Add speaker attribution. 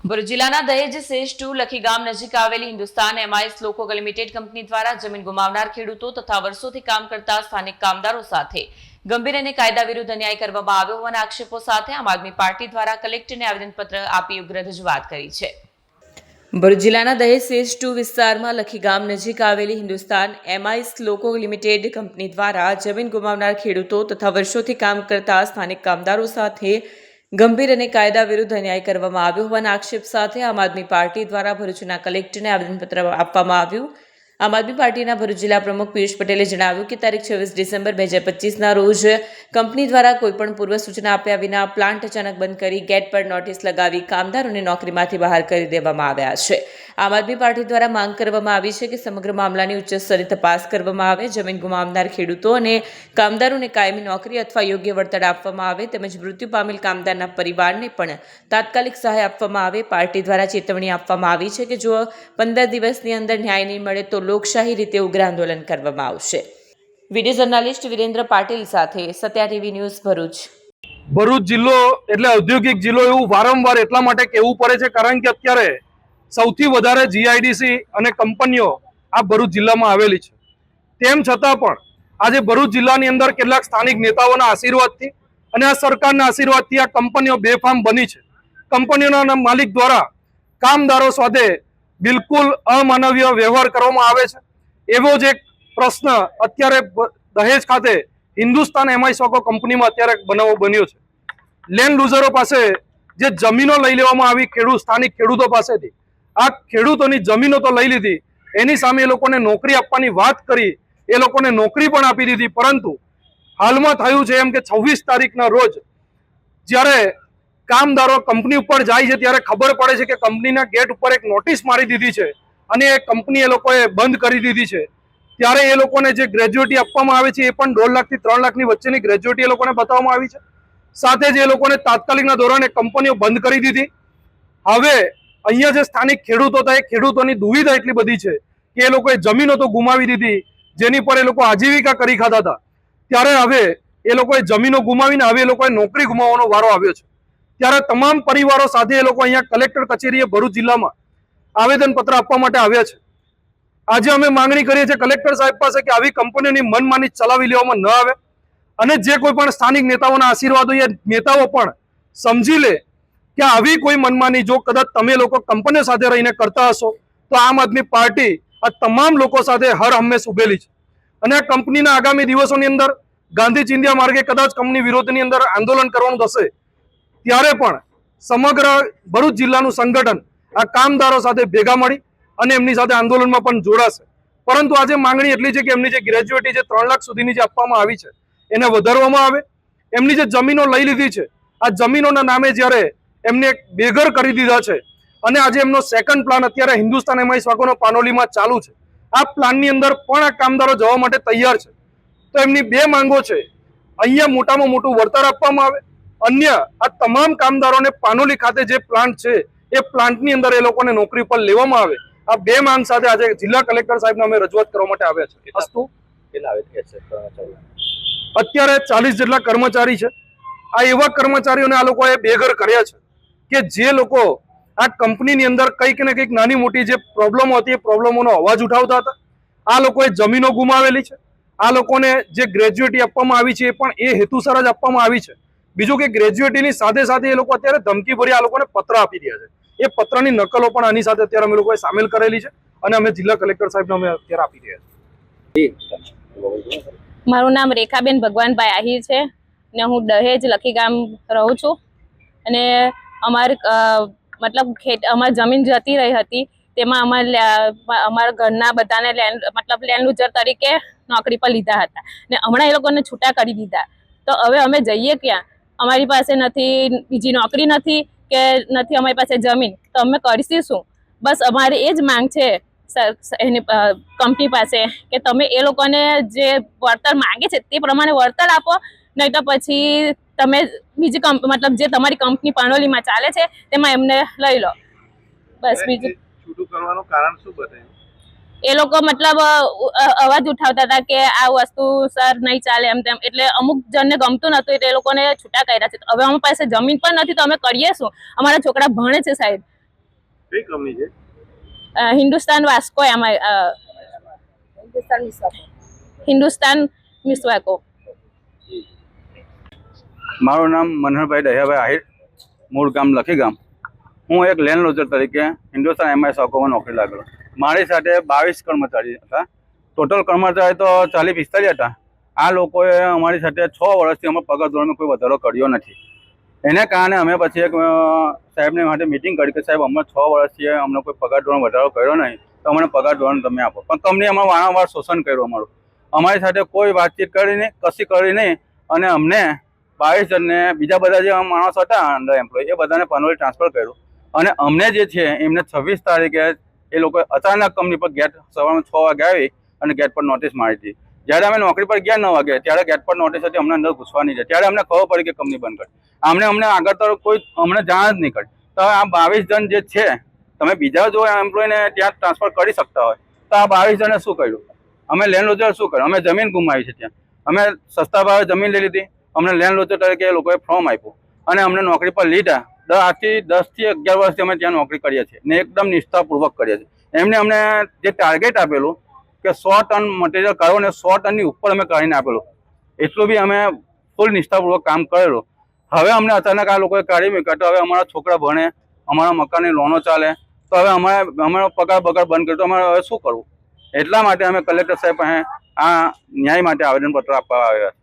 Speaker 1: ભરૂચ જિલ્લાના દહેજ સેજ 2 લખી ગામ નજીક આવેલી હિન્દુસ્તાન એમઆઈએસ લોકો લિમિટેડ કંપની દ્વારા જમીન ગુમાવનાર ખેડૂતો તથા વર્ષોથી કામ કરતા સ્થાનિક કામદારો સાથે ગંભીર અને કાયદા વિરુદ્ધ અન્યાય કરવામાં આવ્યો હોવાના આક્ષેપો સાથે આમ આદમી પાર્ટી દ્વારા કલેક્ટરને આવેદનપત્ર આપી ઉગ્ર રજૂઆત કરી છે। ભરૂચ જિલ્લાના દહેજ સેજ 2 વિસ્તારમાં લખી ગામ નજીક આવેલી હિન્દુસ્તાન એમઆઈએસ લોકો લિમિટેડ કંપની દ્વારા જમીન ગુમાવનાર ખેડૂતો તથા વર્ષોથી કામ કરતા સ્થાનિક કામદારો સાથે ગંભીર અને કાયદા વિરુદ્ધ અન્યાય કરવામાં આવ્યો હોવાના આક્ષેપ સાથે આમ આદમી પાર્ટી દ્વારા ભરૂચના કલેક્ટરને આવેદનપત્ર આપવામાં આવ્યું। આમ આદમી પાર્ટીના ભરૂચ જિલ્લા પ્રમુખ પિયુષ પટેલે જણાવ્યું કે તારીખ 26 ડિસેમ્બર 2025ના રોજ કંપની દ્વારા કોઈપણ પૂર્વ સૂચના આપ્યા વિના પ્લાન્ટ અચાનક બંધ કરી ગેટ પર નોટિસ લગાવી કામદારોને નોકરીમાંથી બહાર કરી દેવામાં આવ્યા છે। આમ આદમી પાર્ટી દ્વારા માંગ કરવામાં આવી છે કે સમગ્ર મામલાની ઉચ્ચ સ્તરે તપાસ કરવામાં આવે, જમીન ગુમાવનાર ખેડૂતો અને કામદારોને કાયમી નોકરી અથવા યોગ્ય વળતર આપવામાં આવે તેમજ મૃત્યુ પામેલ કામદારના પરિવારને પણ તાત્કાલિક સહાય આપવામાં આવે। પાર્ટી દ્વારા ચેતવણી આપવામાં આવી છે કે જો 15 દિવસની અંદર ન્યાય નહીં મળે તો લોકશાહી રીતે ઉગ્ર આંદોલન કરવામાં આવશે। વિડીયો જર્નાલિસ્ટ વિરેન્દ્ર પાટીલ સાથે સત્યા ટીવી ન્યૂઝ ભરૂચ।
Speaker 2: ભરૂચ જિલ્લો એટલે ઔદ્યોગિક જિલ્લો એવું વારંવાર એટલા માટે કહેવું પડે છે કારણ કે અત્યારે સૌથી વધારે જીઆઈડીસી અને કંપનીઓ આ ભરૂચ જિલ્લામાં આવેલી છે। તેમ છતાં પણ આજે ભરૂચ જિલ્લાની અંદર કેટલાક સ્થાનિક નેતાઓના આશીર્વાદથી અને આ સરકારના આશીર્વાદથી આ કંપનીઓ બેફામ બની છે। કંપનીઓના માલિક દ્વારા કામદારો સાથે બિલકુલ અમાનવીય વ્યવહાર કરવામાં આવે છે। એવો જ એક પ્રશ્ન અત્યારે દહેજ ખાતે હિન્દુસ્તાન એમઆઈએસ કંપનીમાં અત્યારે બનાવો બન્યો છે। લેન્ડ લૂઝરો પાસે જે જમીનો લઈ લેવામાં આવી સ્થાનિક ખેડૂતો પાસેથી, આ ખેડૂતોની જમીનો તો લઈ લીધી, એની સામે એ લોકોને નોકરી આપવાની વાત કરી, એ લોકોને નોકરી પણ આપી દીધી, પરંતુ હાલમાં થયું છે એમ કે 26 તારીખના રોજ જ્યારે કામદારો કંપની ઉપર જાય છે ત્યારે ખબર પડે છે કે કંપનીના ગેટ ઉપર એક નોટિસ મારી દીધી છે અને એ કંપની એ લોકોએ બંધ કરી દીધી છે। ત્યારે એ લોકોને જે ગ્રેજ્યુટી આપવામાં આવે છે એ પણ 1.5 લાખથી 3 લાખની વચ્ચેની ગ્રેજ્યુટી એ લોકોને બતાવવામાં આવી છે। સાથે જ એ લોકોને તાત્કાલિકના ધોરણે કંપનીઓ બંધ કરી દીધી। હવે અહીંયા જે સ્થાનિક ખેડૂતો હતા એ ખેડૂતોની દુવિધા એટલી બધી છે કે એ લોકોએ જમીનો તો ગુમાવી દીધી જેની પર એ લોકો આજીવિકા કરી ખાતા હતા, ત્યારે હવે એ લોકોએ જમીનો ગુમાવીને હવે એ લોકોએ નોકરી ગુમાવવાનો વારો આવ્યો છે। ત્યારે તમામ પરિવારો સાથે એ લોકો અહીંયા કલેક્ટર કચેરીએ ભરૂચ જિલ્લામાં આવેદનપત્ર આપવા માટે આવ્યા છે। આજે અમે માંગણી કરીએ છીએ કલેક્ટર સાહેબ પાસે કે આવી કંપનીઓની મનમાની ચલાવી લેવામાં ન આવે અને જે કોઈ પણ સ્થાનિક નેતાઓના આશીર્વાદ હોય એ નેતાઓ પણ સમજી લે કે આવી કોઈ મનમાની જો કદાચ તમે લોકો કંપનીઓ સાથે રહીને કરતા હશો તો આમ આદમી પાર્ટી આ તમામ લોકો સાથે હર હંમેશ ઉભેલી છે અને આ કંપનીના આગામી દિવસોની અંદર ગાંધી ચિંધ્યા માર્ગે કદાચ કંપની વિરોધની અંદર આંદોલન કરવાનું થશે ત્યારે પણ સમગ્ર ભરૂચ જિલ્લાનું સંગઠન આ કામદારો સાથે ભેગા મળી અને એમની સાથે આંદોલનમાં પણ જોડાશે। પરંતુ આજે માંગણી એટલી છે કે એમની જે ગ્રેજ્યુટી જે 3 લાખ સુધીની જે આપવામાં આવી છે એને વધારવામાં આવે। એમની જે જમીનો લઈ લીધી છે આ જમીનોના નામે જ્યારે એમને બેઘર કરી દીધા છે અને આજે એમનો સેકન્ડ પ્લાન અત્યારે હિન્દુસ્તાન એમઆઈએસ વાળાનો પાનોલીમાં ચાલુ છે, આ પ્લાનની અંદર પણ આ કામદારો જવા માટે તૈયાર છે। તો એમની બે માંગો છે, અહીંયા મોટામાં મોટું વળતર આપવામાં આવે, અન્ય આ તમામ કામદારોને પાનોલી ખાતે જે પ્લાન્ટ છે એ પ્લાન્ટની અંદર એ લોકોને નોકરી પર લેવામાં આવે। આ બે માંગ સાથે આજે જિલ્લા કલેક્ટર સાહેબને અમે રજૂઆત કરવા માટે આવ્યા છે। અસ્તુ અત્યારે 40 જેટલા કર્મચારી છે। આ એવા કર્મચારીઓને આ લોકોએ બેઘર કર્યા છે કે જે લોકો આ કંપનીની અંદર કંઈક ને કંઈક નાની મોટી જે પ્રોબ્લેમો હતી એ પ્રોબ્લેમોનો અવાજ ઉઠાવતા હતા। આ લોકોએ જમીનો ગુમાવેલી છે। આ લોકોને જે ગ્રેજ્યુટી આપવામાં આવી છે એ પણ એ હેતુસર જ આપવામાં આવી છે। બીજું કે ગ્રેજ્યુટીની સાથે સાથે એ લોકો અત્યારે ધમકી ભરી આ લોકોને પત્ર આપી રહ્યા છે। એ પત્રની નકલો પણ આની સાથે અત્યારે અમે લોકોએ સામેલ કરેલી છે અને અમે જિલ્લા કલેક્ટર સાહેબને અમે અત્યારે આપી રહ્યા છીએ।
Speaker 3: મારું નામ રેખાબેન ભગવાનભાઈ આહિર છે ને હું દહેજ લખી ગામ રહું છું અને અમારી જમીન જતી રહી હતી તેમાં અમારા ઘરના બધાને લેન્ડ લૂઝર તરીકે નોકરી પર લીધા હતા ને હમણાં એ લોકોને છૂટા કરી દીધા। તો હવે અમે જઈએ ક્યાં? અમારી પાસે નથી બીજી નોકરી નથી કે નથી અમારી પાસે જમીન, તો અમે કરીશું શું? બસ અમારે એ જ માંગ છે એની કંપની પાસે કે તમે એ લોકોને જે વળતર માંગે છે તે પ્રમાણે વળતર આપો, નહીં તો પછી તમે બીજી જે તમારી કંપની પાનોલીમાં ચાલે છે તેમાં એમને લઈ લો। બસ બીજું
Speaker 4: છૂટું કરવાનું કારણ શું બતાવ્યું?
Speaker 3: એ લોકો અવાજ ઉઠાવતા હતા કે આ વસ્તુ સર નહીં ચાલે એમ તેમ, એટલે અમુક જણને ગમતું નતું એટલે એ લોકોને છૂટા કર્યા છે। હવે અમારી પાસે જમીન પણ નથી તો અમે કરીએ શું? અમારા છોકરા ભણે છે સાહેબ,
Speaker 4: કઈ કંપની છે?
Speaker 3: હિન્દુસ્તાન વાસ્કો એમાં હિન્દુસ્તાન મિસ્વાકો.
Speaker 5: મારું નામ મનહરભાઈ દહિયાભાઈ આહિર, મૂળ ગામ લખી ગામ. હું એક લેન્ડ લોજર તરીકે હિન્દુસ્તાન એમઆઈ સાકોમાં નોકરી લાગેલો. મારી સાથે 22 કર્મચારી હતા. ટોટલ કર્મચારી તો 40-45 હતા. આ લોકોએ અમારી સાથે 6 વર્ષથી અમારા પગાર ધોરણમાં કોઈ વધારો કર્યો નથી. એને કારણે અમે પછી એક સાહેબને માટે મિટિંગ કરી કે સાહેબ અમે 6 વર્ષથી અમને કોઈ પગાર ધોરણ વધારો કર્યો નહીં, તો અમને પગાર ધોરણ તમે આપો. પણ કંપનીએ અમારું વારંવાર શોષણ કર્યું. અમારી સાથે કોઈ વાતચીત કરી નહીં, કશી કરી નહીં. અને અમને 22 જણને બીજા બધા જે માણસો હતા અંડર એમ્પ્લોય એ બધાને પનોલી ટ્રાન્સફર કર્યું. અને અમને જે છે એમને 26 તારીખે એ લોકોએ અચાનક કંપની પર ગેટ સવારમાં 6 વાગે આવી અને ગેટ પર નોટિસ મારી હતી. જ્યારે અમે નોકરી પર ગયા 9 વાગે ત્યારે ગેટ પર નોટિસ હતી, અમને અંદર ઘૂસવા નહીં જાય. ત્યારે અમને ખબર પડી કે કંપની બંધ કરી. અમને આગળ તો કોઈ અમને જાણ જ નહીં કરી. તો આ 22 જણ જે છે, તમે બીજા જો એમ્પ્લોયને ત્યાં ટ્રાન્સફર કરી શકતા હોય તો આ 22 જણે શું કર્યું? અમે લેન્ડ લોજર શું કર્યું? અમે જમીન ગુમાવી છે. ત્યાં અમે સસ્તા ભાવે જમીન લઈ લીધી. અમને લેન્ડ લોજર તરીકે એ લોકોએ ફોર્મ આપ્યું અને અમને નોકરી પર લીધા. આજથી 10 થી 11 વર્ષથી અમે ત્યાં નોકરી કરીએ છીએ ને એકદમ નિષ્ઠાપૂર્વક કરીએ છીએ. એમને અમને જે ટાર્ગેટ આપેલું કે 100 ટન મટીરિયલ કાઢો ને 100 ટનની ઉપર અમે કાઢીને આપેલું, એટલું બી અમે ફૂલ નિષ્ઠાપૂર્વક કામ કરેલું. હવે અમને અચાનક આ લોકોએ કાઢી મૂક્યા. તો હવે અમારા છોકરા ભણે, અમારા મકાનની લોનો ચાલે, તો હવે અમારો પગાર બંધ કર્યો તો અમારે હવે શું કરવું? એટલા માટે અમે કલેક્ટર સાહેબ પાસે આ ન્યાય માટે આવેદનપત્ર આપવા આવ્યા.